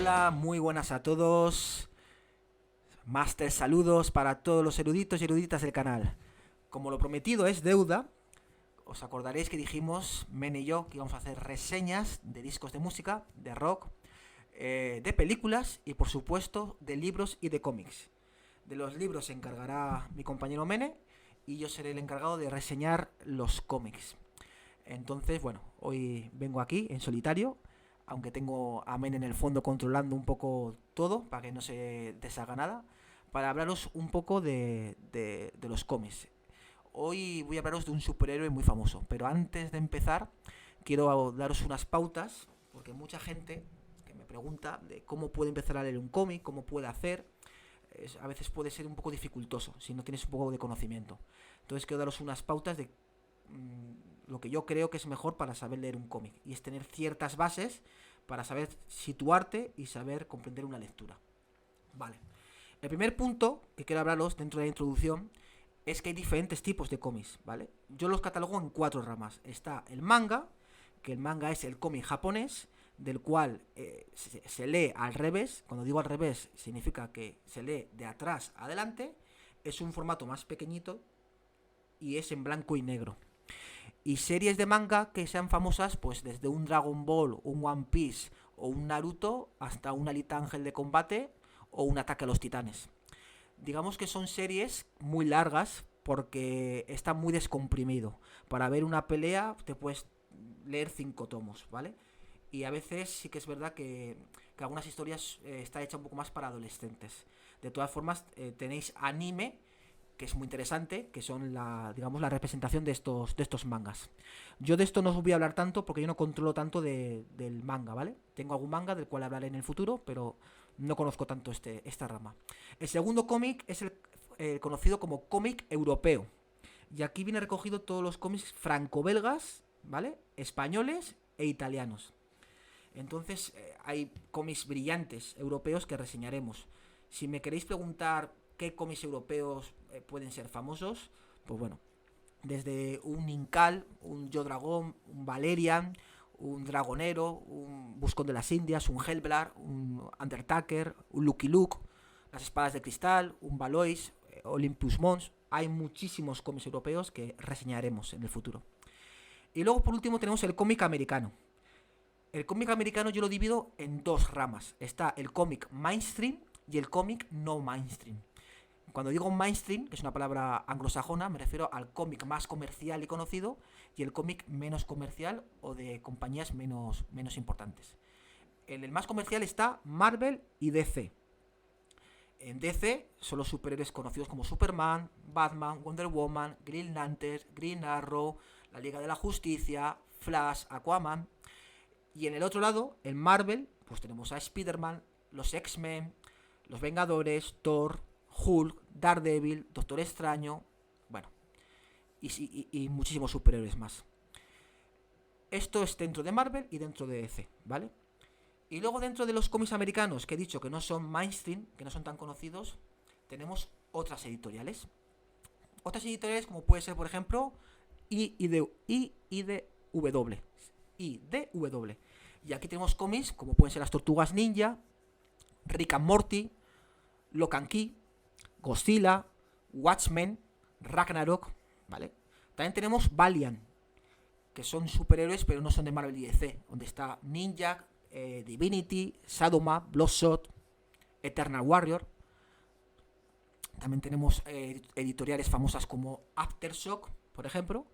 Hola, muy buenas a todos. Master saludos para todos los eruditos y eruditas del canal. Como lo prometido es deuda, os acordaréis que dijimos, Men y yo, que íbamos a hacer reseñas de discos de música, de rock, de películas y por supuesto de libros y de cómics. De los libros se encargará mi compañero Mene y yo seré el encargado de reseñar los cómics. Entonces, bueno, hoy vengo aquí en solitario, aunque tengo a Men en el fondo controlando un poco todo para que no se deshaga nada, para hablaros un poco de los cómics. Hoy voy a hablaros de un superhéroe muy famoso, pero antes de empezar quiero daros unas pautas, porque mucha gente que me pregunta de cómo puede empezar a leer un cómic, cómo puede hacer, a veces puede ser un poco dificultoso si no tienes un poco de conocimiento. Entonces quiero daros unas pautas de lo que yo creo que es mejor para saber leer un cómic, y es tener ciertas bases para saber situarte y saber comprender una lectura. Vale. El primer punto que quiero hablaros dentro de la introducción es que hay diferentes tipos de cómics, ¿vale? Yo los catalogo en 4 ramas. Está el manga, que el manga es el cómic japonés, del cual se lee al revés. Cuando digo al revés, significa que se lee de atrás a adelante. Es un formato más pequeñito y es en blanco y negro. Y series de manga que sean famosas, pues desde un Dragon Ball, un One Piece o un Naruto hasta un Alita Ángel de Combate o un Ataque a los Titanes. Digamos que son series muy largas porque está muy descomprimido. Para ver una pelea te puedes leer 5 tomos, ¿vale? Y a veces sí que es verdad que algunas historias está hecha un poco más para adolescentes. De todas formas, tenéis anime, que es muy interesante, que son digamos, la representación de estos mangas. Yo de esto no os voy a hablar tanto porque yo no controlo tanto del manga, ¿vale? Tengo algún manga del cual hablaré en el futuro, pero no conozco tanto esta rama. El segundo cómic es el conocido como cómic europeo. Y aquí viene recogido todos los cómics franco-belgas, ¿vale? Españoles e italianos. Entonces hay cómics brillantes europeos que reseñaremos. Si me queréis preguntar qué cómics europeos pueden ser famosos, pues bueno, desde un Incal, un Yo Dragón, un Valerian, un Dragonero, un Buscón de las Indias, un Hellblar, un Undertaker, un Lucky Luke, las Espadas de Cristal, un Valois, Olympus Mons. Hay muchísimos cómics europeos que reseñaremos en el futuro. Y luego por último tenemos el cómic americano. El cómic americano yo lo divido en 2 ramas. Está el cómic mainstream y el cómic no mainstream. Cuando digo mainstream, que es una palabra anglosajona, me refiero al cómic más comercial y conocido, y el cómic menos comercial o de compañías menos importantes. En el más comercial está Marvel y DC. En DC son los superhéroes conocidos como Superman, Batman, Wonder Woman, Green Lantern, Green Arrow, la Liga de la Justicia, Flash, Aquaman. Y en el otro lado, en Marvel, pues tenemos a Spider-Man, los X-Men, los Vengadores, Thor, Hulk, Daredevil, Doctor Extraño, bueno, y muchísimos superhéroes más. Esto es dentro de Marvel y dentro de DC, ¿vale? Y luego dentro de los cómics americanos, que he dicho que no son mainstream, que no son tan conocidos, tenemos otras editoriales. Otras editoriales como puede ser, por ejemplo, IDW. Y aquí tenemos cómics como pueden ser las Tortugas Ninja, Rick and Morty, Lock and Key, Godzilla, Watchmen, Ragnarok, ¿vale? También tenemos Valiant, que son superhéroes pero no son de Marvel y DC, donde está Ninja, Divinity, Sadoma, Bloodshot, Eternal Warrior. También tenemos editoriales famosas como Aftershock, por ejemplo.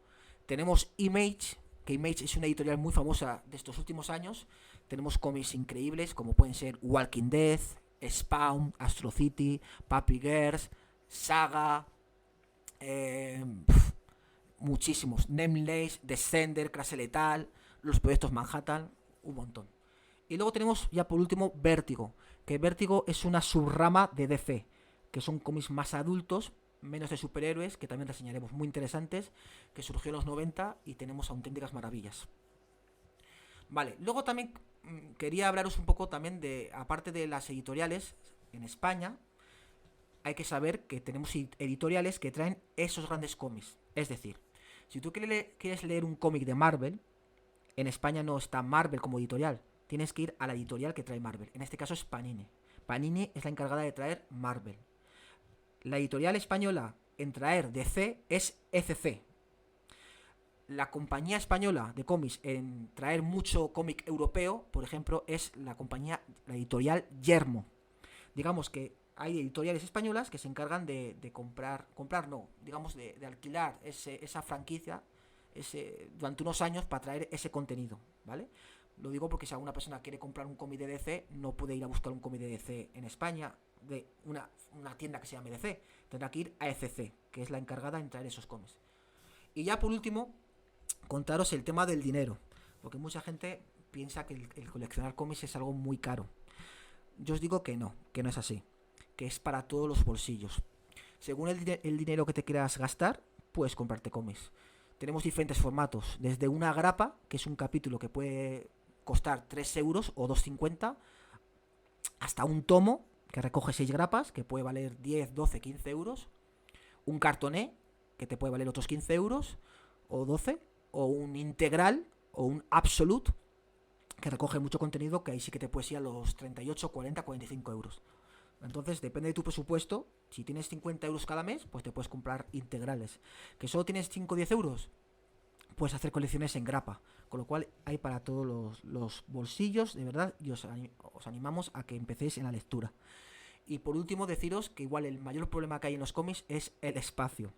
Tenemos Image, que Image es una editorial muy famosa de estos últimos años. Tenemos cómics increíbles como pueden ser Walking Dead, Spawn, Astro City, Puppy Girls, Saga, muchísimos, Nameless, Descender, Clase Letal, los proyectos Manhattan, un montón. Y luego tenemos ya por último Vértigo, que Vértigo es una subrama de DC, que son cómics más adultos, menos de superhéroes, que también reseñaremos, muy interesantes, que surgió en los 90 y tenemos auténticas maravillas. Vale, luego también quería hablaros un poco también de, aparte de las editoriales, en España hay que saber que tenemos editoriales que traen esos grandes cómics. Es decir, si tú quieres leer un cómic de Marvel, en España no está Marvel como editorial, tienes que ir a la editorial que trae Marvel. En este caso es Panini. Panini es la encargada de traer Marvel. La editorial española en traer DC es ECC. La compañía española de cómics en traer mucho cómic europeo, por ejemplo, es la editorial Yermo. Digamos que hay editoriales españolas que se encargan de comprar no, digamos de alquilar esa franquicia durante unos años para traer ese contenido, ¿vale? Lo digo porque si alguna persona quiere comprar un cómic de DC, no puede ir a buscar un cómic de DC en España, de una tienda que se llame DC. Tendrá que ir a ECC, que es la encargada en traer esos cómics. Y ya por último, contaros el tema del dinero, porque mucha gente piensa que el coleccionar cómics es algo muy caro. Yo os digo que no es así, que es para todos los bolsillos. Según el dinero que te quieras gastar, puedes comprarte cómics. Tenemos diferentes formatos, desde una grapa, que es un capítulo que puede costar 3 euros o 2,50, hasta un tomo que recoge 6 grapas, que puede valer 10, 12, 15 euros, un cartoné, que te puede valer otros 15 euros o 12, o un integral o un absolute, que recoge mucho contenido, que ahí sí que te puedes ir a los 38, 40, 45 euros. Entonces depende de tu presupuesto. Si tienes 50 euros cada mes, pues te puedes comprar integrales. Que solo tienes 5 o 10 euros, puedes hacer colecciones en grapa. Con lo cual hay para todos los bolsillos, de verdad, y os animamos a que empecéis en la lectura. Y por último deciros que igual el mayor problema que hay en los cómics es el espacio.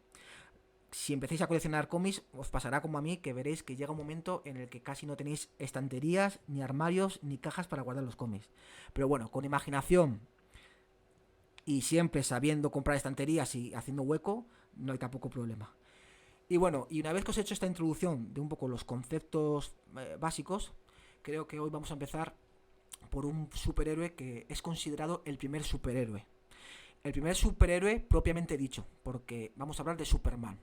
Si empecéis a coleccionar cómics, os pasará como a mí, que veréis que llega un momento en el que casi no tenéis estanterías, ni armarios, ni cajas para guardar los cómics. Pero bueno, con imaginación y siempre sabiendo comprar estanterías y haciendo hueco, no hay tampoco problema. Y bueno, y una vez que os he hecho esta introducción de un poco los conceptos básicos, creo que hoy vamos a empezar por un superhéroe que es considerado el primer superhéroe. El primer superhéroe propiamente dicho, porque vamos a hablar de Superman.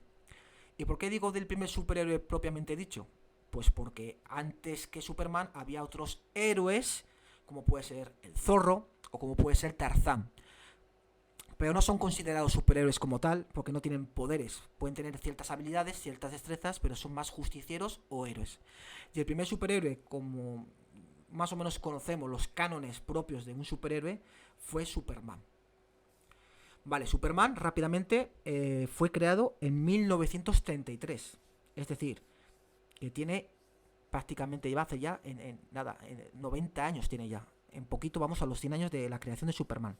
¿Y por qué digo del primer superhéroe propiamente dicho? Pues porque antes que Superman había otros héroes, como puede ser el Zorro o como puede ser Tarzán. Pero no son considerados superhéroes como tal, porque no tienen poderes. Pueden tener ciertas habilidades, ciertas destrezas, pero son más justicieros o héroes. Y el primer superhéroe, como más o menos conocemos los cánones propios de un superhéroe, fue Superman. Vale, Superman rápidamente fue creado en 1933. Es decir, que tiene prácticamente, lleva hace ya, en 90 años tiene ya. En poquito vamos a los 100 años de la creación de Superman.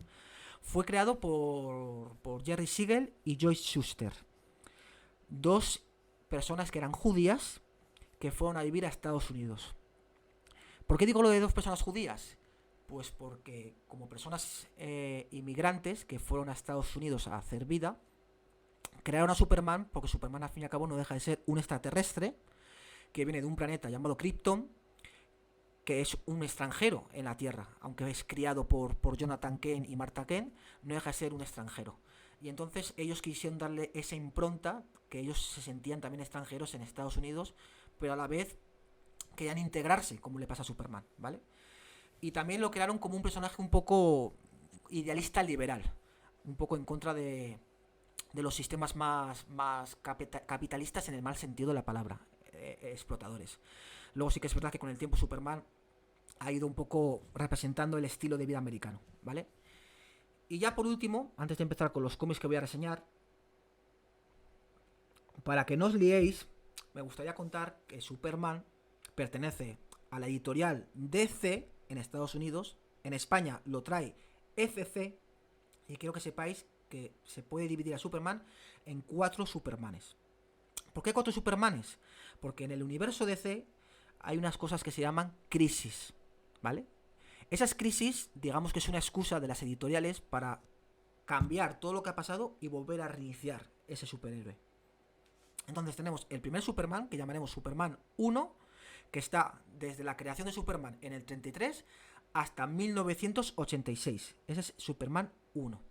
Fue creado por Jerry Siegel y Joyce Shuster. Dos personas que eran judías que fueron a vivir a Estados Unidos. ¿Por qué digo lo de dos personas judías? Pues porque como personas inmigrantes que fueron a Estados Unidos a hacer vida, crearon a Superman, porque Superman al fin y al cabo no deja de ser un extraterrestre que viene de un planeta llamado Krypton, que es un extranjero en la Tierra, aunque es criado por Jonathan Kent y Martha Kent, no deja de ser un extranjero. Y entonces ellos quisieron darle esa impronta, que ellos se sentían también extranjeros en Estados Unidos, pero a la vez querían integrarse, como le pasa a Superman, ¿vale? Y también lo crearon como un personaje un poco idealista liberal, un poco en contra de los sistemas más capitalistas en el mal sentido de la palabra, explotadores. Luego sí que es verdad que con el tiempo Superman ha ido un poco representando el estilo de vida americano, ¿vale? Y ya por último, antes de empezar con los cómics que voy a reseñar, para que no os liéis, me gustaría contar que Superman pertenece a la editorial DC en Estados Unidos. En España lo trae ECC, y quiero que sepáis que se puede dividir a Superman en 4 Supermanes. ¿Por qué 4 Supermanes? Porque en el universo DC hay unas cosas que se llaman crisis, ¿vale? Esas crisis, digamos que es una excusa de las editoriales para cambiar todo lo que ha pasado y volver a reiniciar ese superhéroe. Entonces tenemos el primer Superman, que llamaremos Superman 1, que está desde la creación de Superman en el 33 hasta 1986. Ese es Superman 1.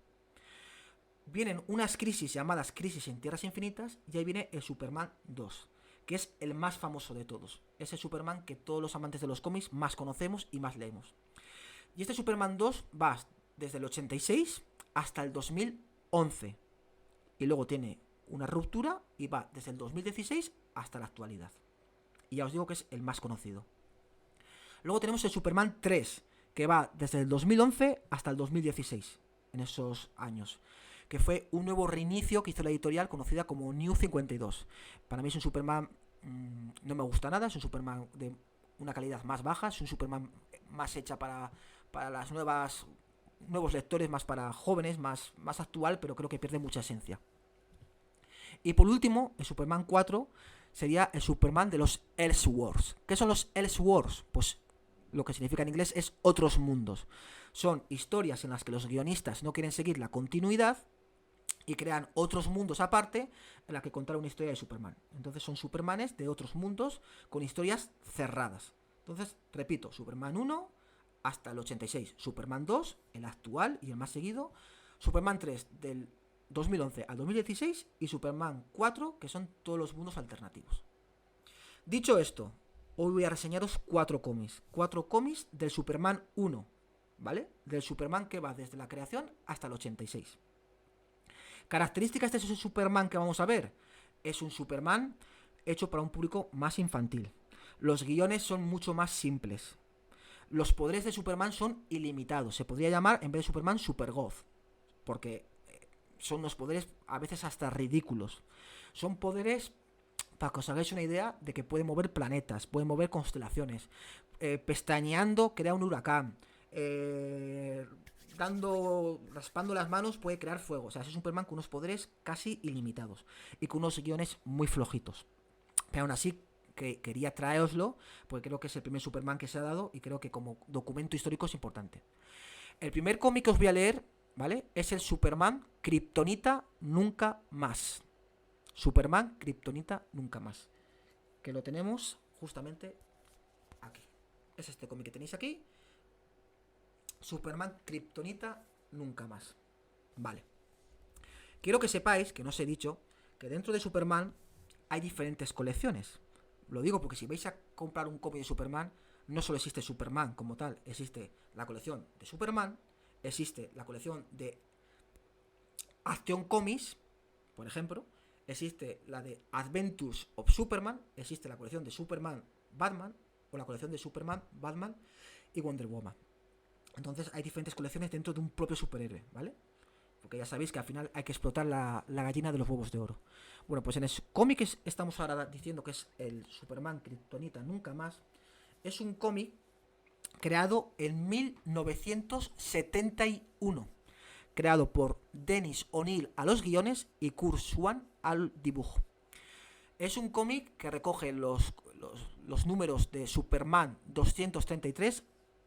Vienen unas crisis llamadas Crisis en Tierras Infinitas, y ahí viene el Superman 2, que es el más famoso de todos. Es el Superman que todos los amantes de los cómics más conocemos y más leemos. Y este Superman 2 va desde el 86 hasta el 2011. Y luego tiene una ruptura y va desde el 2016 hasta la actualidad. Y ya os digo que es el más conocido. Luego tenemos el Superman 3, que va desde el 2011 hasta el 2016, en esos años, que fue un nuevo reinicio que hizo la editorial conocida como New 52. Para mí es un Superman, no me gusta nada, es un Superman de una calidad más baja, es un Superman más hecha para las nuevos lectores, más para jóvenes, más actual, pero creo que pierde mucha esencia. Y por último, el Superman 4 sería el Superman de los Elseworlds. ¿Qué son los Elseworlds? Pues lo que significa en inglés es otros mundos. Son historias en las que los guionistas no quieren seguir la continuidad y crean otros mundos aparte en la que contar una historia de Superman. Entonces son Supermanes de otros mundos con historias cerradas. Entonces, repito, Superman 1 hasta el 86, Superman 2, el actual y el más seguido, Superman 3 del 2011 al 2016 y Superman 4, que son todos los mundos alternativos. Dicho esto, hoy voy a reseñaros 4 cómics del Superman 1, ¿vale? Del Superman que va desde la creación hasta el 86. Características de ese Superman que vamos a ver. Es un Superman hecho para un público más infantil. Los guiones son mucho más simples. Los poderes de Superman son ilimitados. Se podría llamar, en vez de Superman, Supergod, porque son unos poderes a veces hasta ridículos. Son poderes, para que os hagáis una idea, de que puede mover planetas, puede mover constelaciones. Pestañeando crea un huracán. Raspando las manos puede crear fuego. O sea, es un Superman con unos poderes casi ilimitados y con unos guiones muy flojitos. Pero aún así, que quería traeroslo, porque creo que es el primer Superman que se ha dado y creo que como documento histórico es importante. El primer cómic que os voy a leer, ¿vale? Es el Superman Kryptonita Nunca Más. Superman Kryptonita Nunca Más, que lo tenemos justamente aquí. Es este cómic que tenéis aquí. Superman Kryptonita Nunca Más. Vale. Quiero que sepáis, que no os he dicho, que dentro de Superman hay diferentes colecciones. Lo digo porque si vais a comprar un cómic de Superman, no solo existe Superman como tal, existe la colección de Superman, existe la colección de Action Comics, por ejemplo, existe la de Adventures of Superman, existe la colección de Superman Batman o la colección de Superman, Batman y Wonder Woman. Entonces hay diferentes colecciones dentro de un propio superhéroe, ¿vale? Porque ya sabéis que al final hay que explotar la gallina de los huevos de oro. Bueno, pues en el cómic que estamos ahora diciendo que es el Superman Kryptonita Nunca Más, es un cómic creado en 1971. Creado por Dennis O'Neil a los guiones y Kurt Swan al dibujo. Es un cómic que recoge los números de Superman 233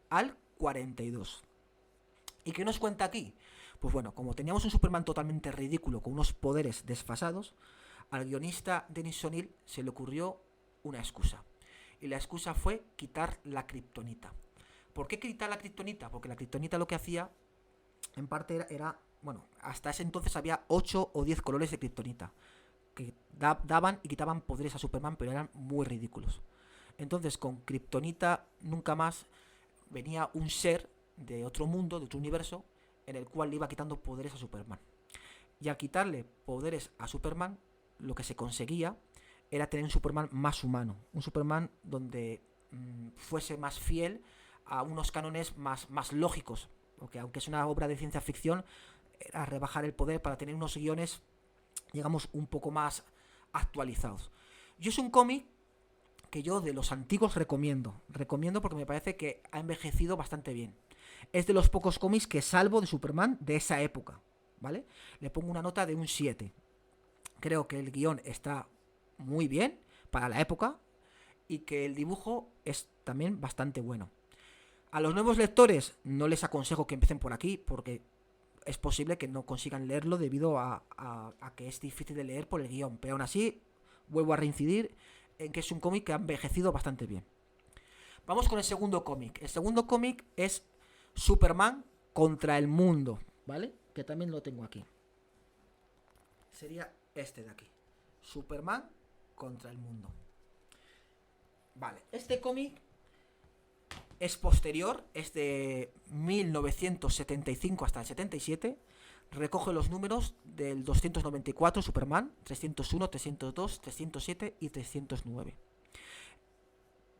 al 42. ¿Y qué nos cuenta aquí? Pues bueno, como teníamos un Superman totalmente ridículo con unos poderes desfasados, al guionista Dennis O'Neil se le ocurrió una excusa. Y la excusa fue quitar la kriptonita. ¿Por qué quitar la kriptonita? Porque la kriptonita lo que hacía, en parte era bueno, hasta ese entonces había 8 o 10 colores de kriptonita que daban y quitaban poderes a Superman, pero eran muy ridículos. Entonces, con Kryptonita Nunca Más venía un ser de otro mundo, de otro universo, en el cual le iba quitando poderes a Superman. Y al quitarle poderes a Superman, lo que se conseguía era tener un Superman más humano, un Superman donde fuese más fiel a unos cánones más lógicos, porque aunque es una obra de ciencia ficción, era rebajar el poder para tener unos guiones, digamos, un poco más actualizados. Y es un cómic que yo de los antiguos recomiendo porque me parece que ha envejecido bastante bien. Es de los pocos cómics que salvo de Superman de esa época, ¿vale? Le pongo una nota de un 7. Creo que el guión está muy bien para la época y que el dibujo es también bastante bueno. A los nuevos lectores no les aconsejo que empiecen por aquí porque es posible que no consigan leerlo debido a que es difícil de leer por el guión. Pero aún así, vuelvo a reincidir en que es un cómic que ha envejecido bastante bien. Vamos con el segundo cómic. El segundo cómic es Superman contra el mundo, ¿vale? Que también lo tengo aquí. Sería este de aquí. Superman contra el mundo. Vale, este cómic es posterior, es de 1975 hasta el 77. Recoge los números del 294 Superman, 301, 302, 307 y 309.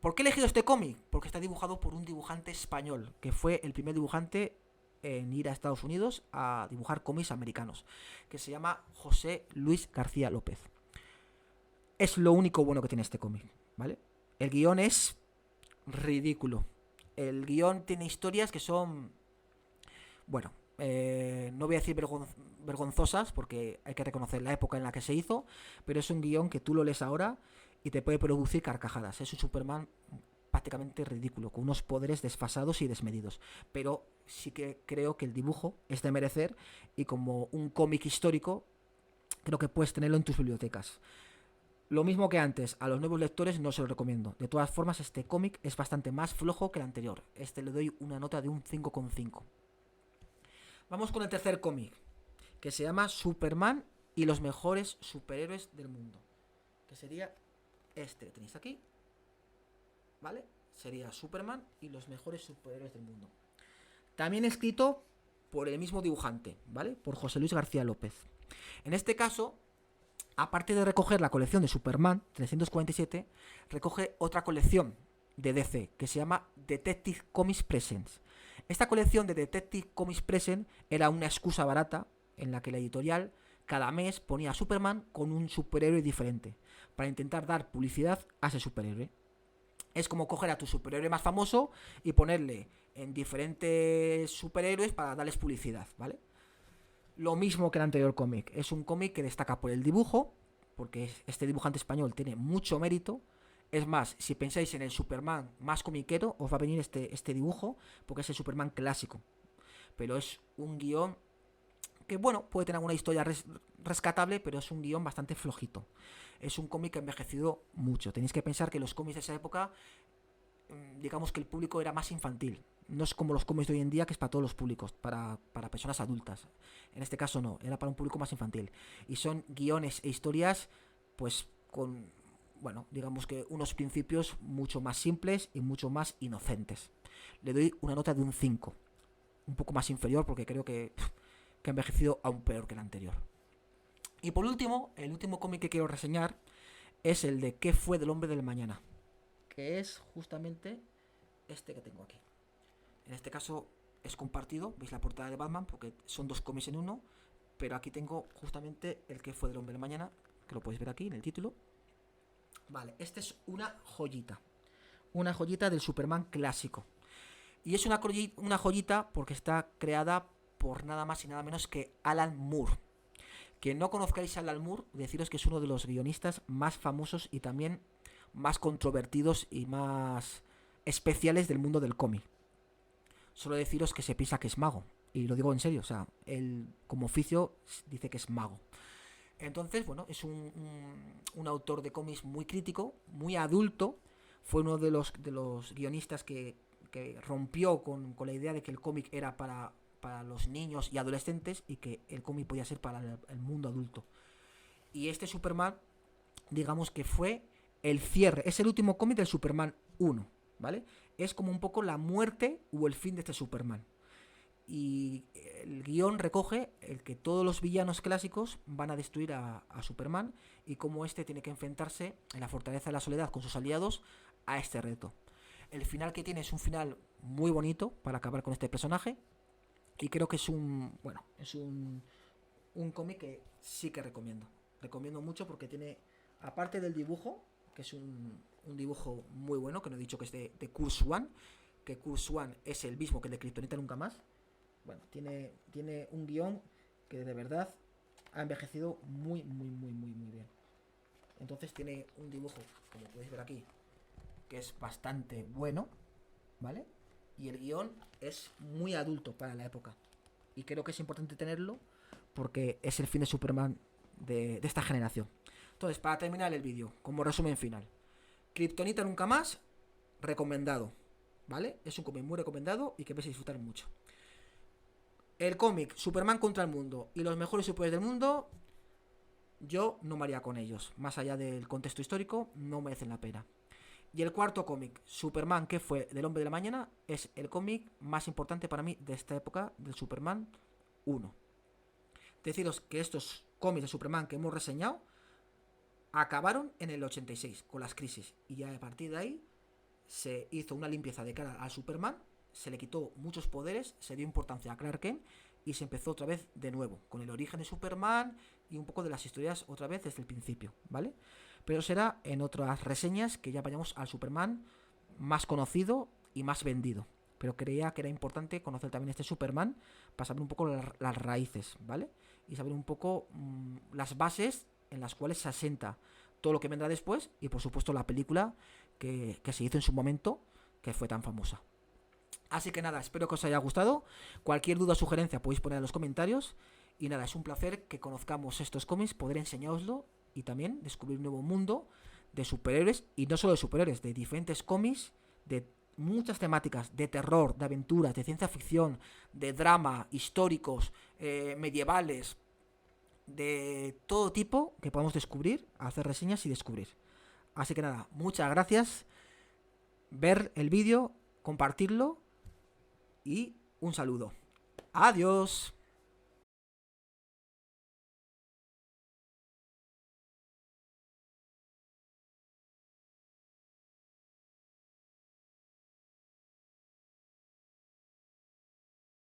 ¿Por qué he elegido este cómic? Porque está dibujado por un dibujante español, que fue el primer dibujante en ir a Estados Unidos a dibujar cómics americanos, que se llama José Luis García López. Es lo único bueno que tiene este cómic, ¿vale? El guión es ridículo. El guión tiene historias que son, bueno, no voy a decir vergonzosas, porque hay que reconocer la época en la que se hizo, pero es un guión que tú lo lees ahora y te puede producir carcajadas. Es un Superman prácticamente ridículo, con unos poderes desfasados y desmedidos. Pero sí que creo que el dibujo es de merecer, y como un cómic histórico, creo que puedes tenerlo en tus bibliotecas. Lo mismo que antes, a los nuevos lectores no se lo recomiendo. De todas formas, este cómic es bastante más flojo que el anterior. Este le doy una nota de un 5,5. Vamos con el tercer cómic, que se llama Superman y los mejores superhéroes del mundo. Que sería este que tenéis aquí, ¿vale? Sería Superman y los mejores superhéroes del mundo. También escrito por el mismo dibujante, ¿vale? Por José Luis García López. En este caso, aparte de recoger la colección de Superman 347, recoge otra colección de DC que se llama Detective Comics Presents. Esta colección de Detective Comics Presents era una excusa barata en la que la editorial cada mes ponía a Superman con un superhéroe diferente para intentar dar publicidad a ese superhéroe. Es como coger a tu superhéroe más famoso y ponerle en diferentes superhéroes para darles publicidad, ¿vale? Lo mismo que el anterior cómic. Es un cómic que destaca por el dibujo, porque este dibujante español tiene mucho mérito. Es más, si pensáis en el Superman más comiquero, os va a venir este dibujo, porque es el Superman clásico. Pero es un guión que, bueno, puede tener alguna historia rescatable, pero es un guión bastante flojito. Es un cómic que ha envejecido mucho. Tenéis que pensar que los cómics de esa época, digamos que el público era más infantil. No es como los cómics de hoy en día, que es para todos los públicos, para personas adultas. En este caso no, era para un público más infantil. Y son guiones e historias, pues, con, bueno, digamos que unos principios mucho más simples y mucho más inocentes. Le doy una nota de un 5. Un poco más inferior, porque creo que ha envejecido aún peor que el anterior. Y por último, el último cómic que quiero reseñar es el de ¿Qué fue del hombre del mañana?, que es justamente este que tengo aquí. En este caso es compartido, veis la portada de Batman, porque son dos cómics en uno, pero aquí tengo justamente el ¿Qué fue del hombre del mañana?, que lo podéis ver aquí en el título. Vale, este es una joyita del Superman clásico. Y es una joyita porque está creada por nada más y nada menos que Alan Moore. Que no conozcáis a Alan Moore, deciros que es uno de los guionistas más famosos y también más controvertidos y más especiales del mundo del cómic. Solo deciros que se piensa que es mago, y lo digo en serio, o sea, él como oficio dice que es mago. Entonces, bueno, es un autor de cómics muy crítico, muy adulto. Fue uno de los guionistas que rompió con la idea de que el cómic era para los niños y adolescentes, y que el cómic podía ser para el mundo adulto. Y este Superman, digamos que fue el cierre, es el último cómic del Superman 1, ¿vale? Es como un poco la muerte o el fin de este Superman. Y el guión recoge el que todos los villanos clásicos van a destruir a Superman, y cómo este tiene que enfrentarse en la Fortaleza de la Soledad con sus aliados a este reto. El final que tiene es un final muy bonito para acabar con este personaje, y creo que es un cómic que sí que recomiendo mucho, porque tiene, aparte del dibujo, que es un dibujo muy bueno, que no he dicho que es de Curt Swan, que Curt Swan es el mismo que el de Kryptonita Nunca Más. Bueno, tiene un guión que de verdad ha envejecido muy bien. Entonces tiene un dibujo, como podéis ver aquí, que es bastante bueno, ¿vale? Y el guión es muy adulto para la época. Y creo que es importante tenerlo, porque es el fin de Superman de esta generación. Entonces, para terminar el vídeo, como resumen final: Kryptonita Nunca Más, recomendado, ¿vale? Es un cómic muy recomendado y que vais a disfrutar mucho. El cómic Superman contra el mundo y los mejores superhéroes del mundo, yo no me haría con ellos. Más allá del contexto histórico, no merecen la pena. Y el cuarto cómic, Superman, que fue del hombre de la mañana, es el cómic más importante para mí de esta época, del Superman 1. Deciros que estos cómics de Superman que hemos reseñado acabaron en el 86 con las crisis, y ya a partir de ahí se hizo una limpieza de cara al Superman, se le quitó muchos poderes, se dio importancia a Clark Kent y se empezó otra vez de nuevo, con el origen de Superman y un poco de las historias otra vez desde el principio, ¿vale? Pero será en otras reseñas que ya vayamos al Superman más conocido y más vendido. Pero creía que era importante conocer también este Superman para saber un poco las raíces, ¿vale? Y saber un poco las bases en las cuales se asenta todo lo que vendrá después y por supuesto la película que se hizo en su momento, que fue tan famosa. Así que nada, espero que os haya gustado. Cualquier duda o sugerencia podéis poner en los comentarios. Y nada, es un placer que conozcamos estos cómics, poder enseñároslo y también descubrir un nuevo mundo de superhéroes, y no solo de superhéroes, de diferentes cómics, de muchas temáticas, de terror, de aventuras, de ciencia ficción, de drama, históricos, medievales, de todo tipo que podamos descubrir, hacer reseñas y descubrir. Así que nada, muchas gracias. Ver el vídeo, compartirlo y un saludo. Adiós.